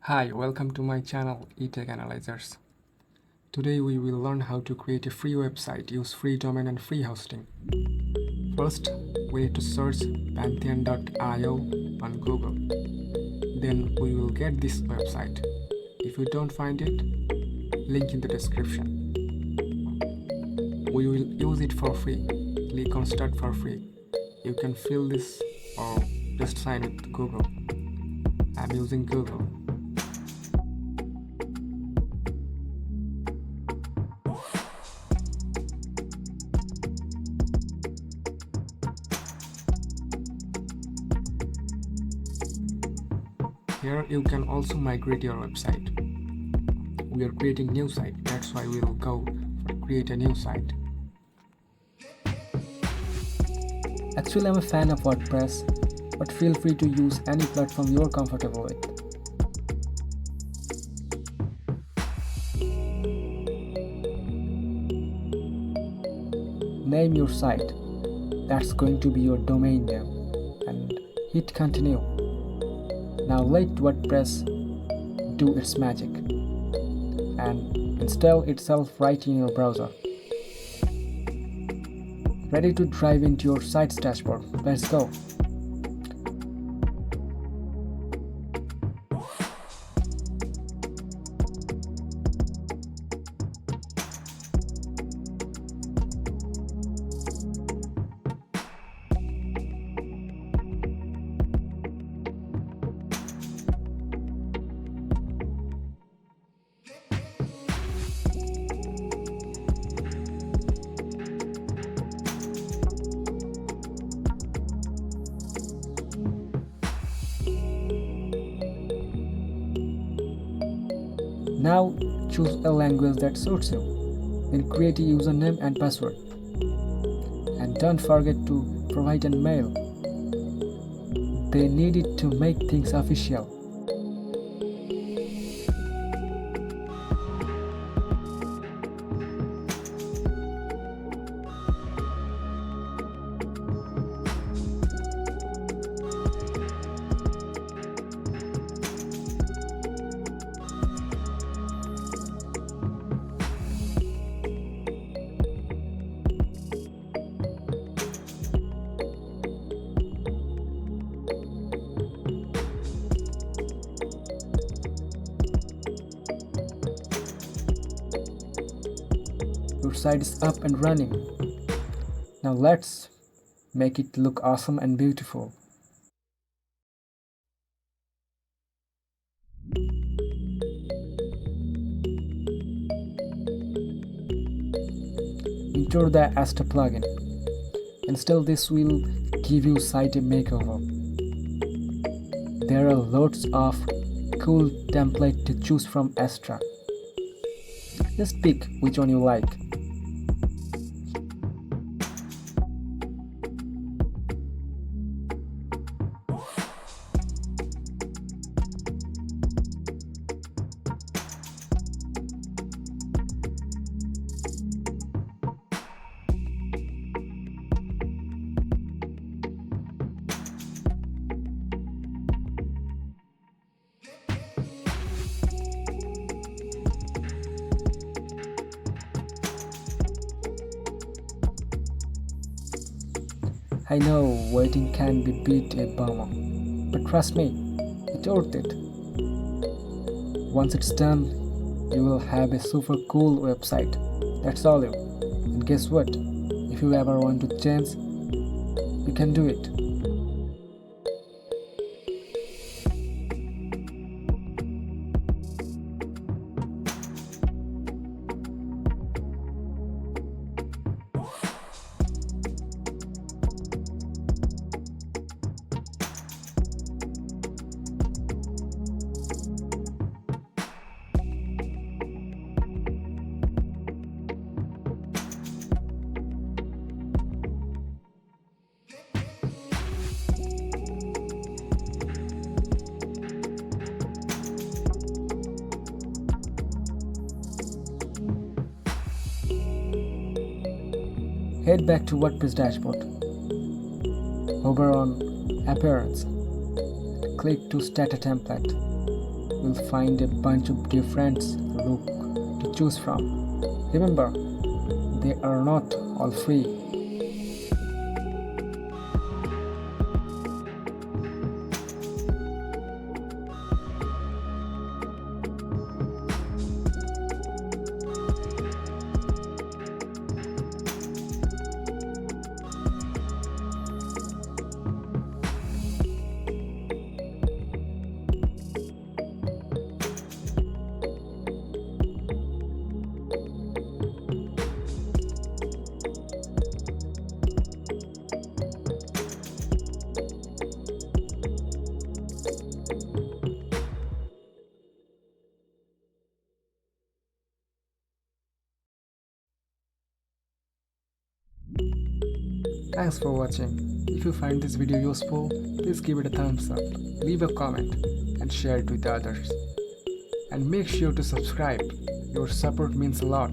Hi, welcome to my channel eTech Analyzers. Today we will learn how to create a free website, use free domain and free hosting. First, we need to search pantheon.io on Google. Then we will get this website. If you don't find it, link in the description. We will use it for free. Click on start for free. You can fill this or just sign with Google. I'm using Google. Here you can also migrate your website. We are creating new site, that's why we will go for create a new site. Actually, I'm a fan of WordPress, but feel free to use any platform you're comfortable with. Name your site. That's going to be your domain name. And hit continue. Now let WordPress do its magic and install itself right in your browser. Ready to dive into your site's dashboard. Let's go. Now choose a language that suits you. Then create a username and password. And don't forget to provide an mail. They need it to make things official. Your site is up and running. Now let's make it look awesome and beautiful. Enter the Asta plugin. Install this will give your site a makeover. There are lots of cool templates to choose from Astra. Just pick which one you like. I know waiting can be bit a bummer, but trust me, it's worth it. Once it's done, you will have a super cool website. That's all you. And guess what? If you ever want to change, you can do it. Head back to WordPress dashboard. Hover on Appearance. Click to Start a Template. you'll find a bunch of different look to choose from. Remember, they are not all free. Thanks for watching. If you find this video useful, please give it a thumbs up, leave a comment, and share it with others. And make sure to subscribe. Your support means a lot.